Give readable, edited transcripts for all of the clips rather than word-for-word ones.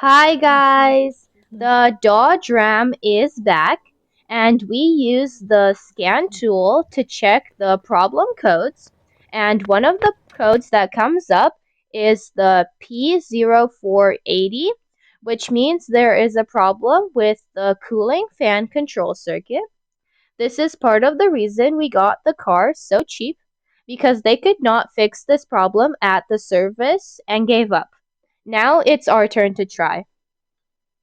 Hi guys! The Dodge Ram is back and we use the scan tool to check the problem codes, and one of the codes that comes up is the P0480, which means there is a problem with the cooling fan control circuit. This is part of the reason we got the car so cheap, because they could not fix this problem at the service and gave up. Now it's our turn to try.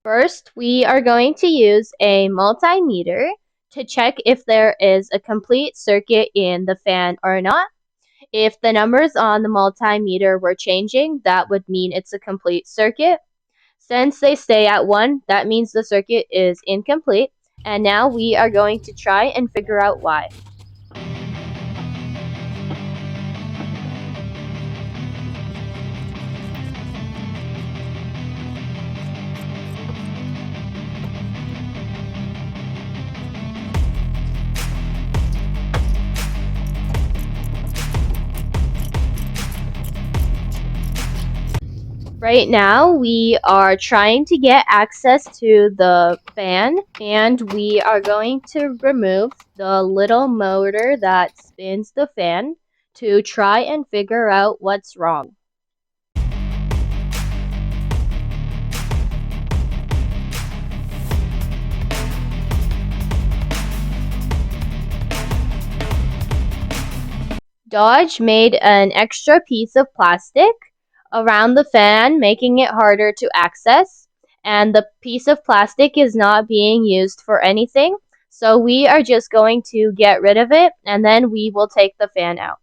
First, we are going to use a multimeter to check if there is a complete circuit in the fan or not. If the numbers on the multimeter were changing, that would mean it's a complete circuit. Since they stay at 1, that means the circuit is incomplete. And now we are going to try and figure out why. Right now, we are trying to get access to the fan, and we are going to remove the little motor that spins the fan to try and figure out what's wrong. Dodge made an extra piece of plastic around the fan, making it harder to access, and the piece of plastic is not being used for anything, so we are just going to get rid of it and then we will take the fan out.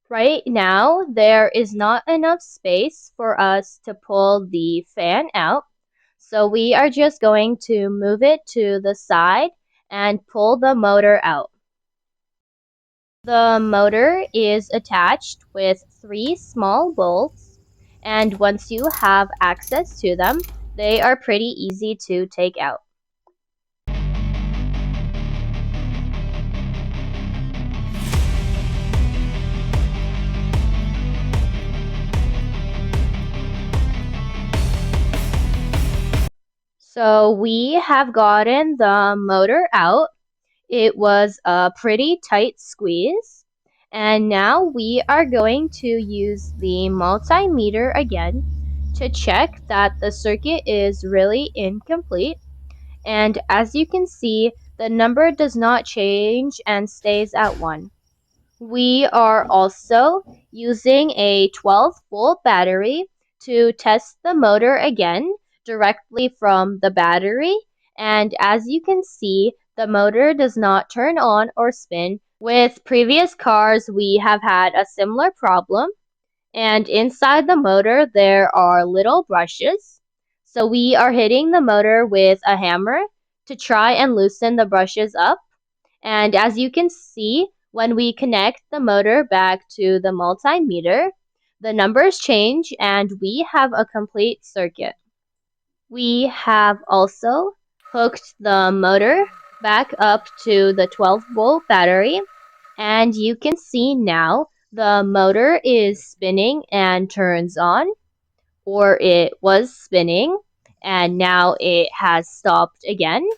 Right now, there is not enough space for us to pull the fan out, so we are just going to move it to the side and pull the motor out. The motor is attached with 3 small bolts, and once you have access to them, they are pretty easy to take out. So we have gotten the motor out. It was a pretty tight squeeze. And now we are going to use the multimeter again to check that the circuit is really incomplete. And as you can see, the number does not change and stays at 1. We are also using a 12-volt battery to test the motor again directly from the battery, and as you can see, the motor does not turn on or spin. With previous cars, we have had a similar problem, and inside the motor there are little brushes. So we are hitting the motor with a hammer to try and loosen the brushes up. And as you can see, when we connect the motor back to the multimeter, the numbers change and we have a complete circuit. We have also hooked the motor back up to the 12-volt battery, and you can see now the motor is spinning and turns on, or it was spinning and now it has stopped again.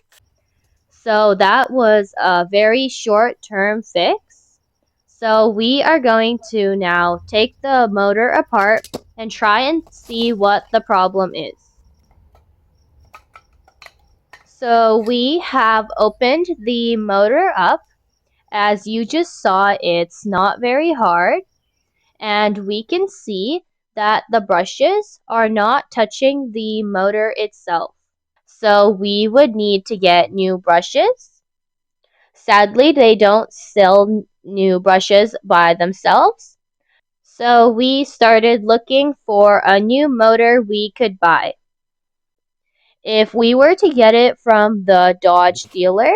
So that was a very short-term fix. So we are going to now take the motor apart and try and see what the problem is. So we have opened the motor up. As you just saw, it's not very hard. And we can see that the brushes are not touching the motor itself. So we would need to get new brushes. Sadly, they don't sell new brushes by themselves. So we started looking for a new motor we could buy. If we were to get it from the Dodge dealer,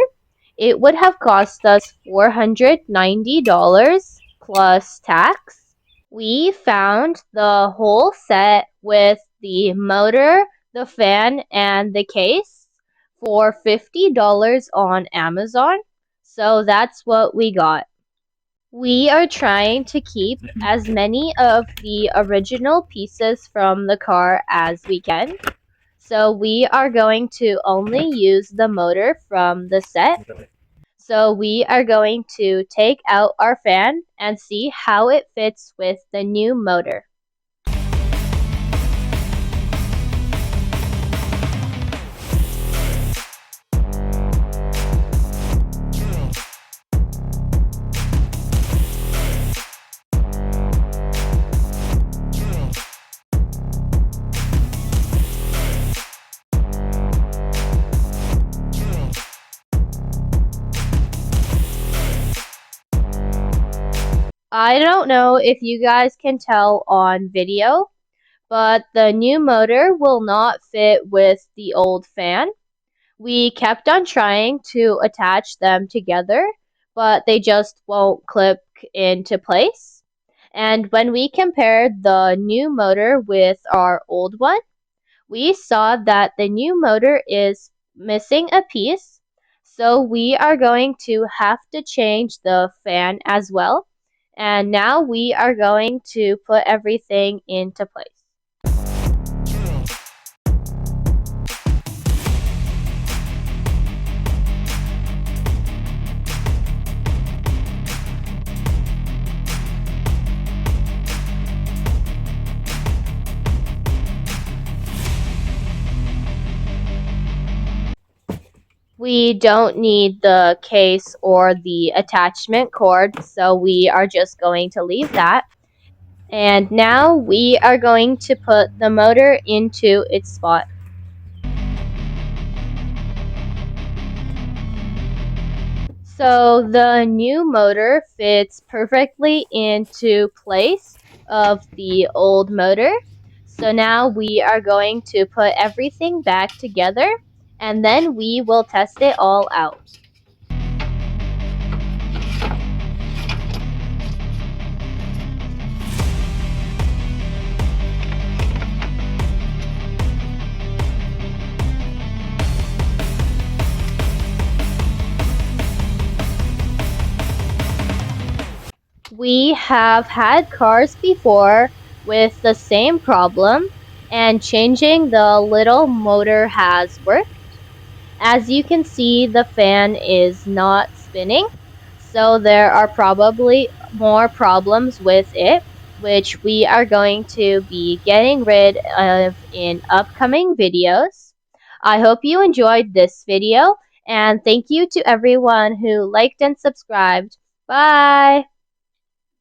it would have cost us $490 plus tax. We found the whole set with the motor, the fan, and the case for $50 on Amazon. So that's what we got. We are trying to keep as many of the original pieces from the car as we can. So we are going to only use the motor from the set. So we are going to take out our fan and see how it fits with the new motor. I don't know if you guys can tell on video, but the new motor will not fit with the old fan. We kept on trying to attach them together, but they just won't clip into place. And when we compared the new motor with our old one, we saw that the new motor is missing a piece. So we are going to have to change the fan as well. And now we are going to put everything into place. We don't need the case or the attachment cord, so we are just going to leave that. And now we are going to put the motor into its spot. So the new motor fits perfectly into place of the old motor. So now we are going to put everything back together and then we will test it all out. We have had cars before with the same problem, and changing the little motor has worked. As you can see, the fan is not spinning, so there are probably more problems with it, which we are going to be getting rid of in upcoming videos. I hope you enjoyed this video, and thank you to everyone who liked and subscribed. Bye!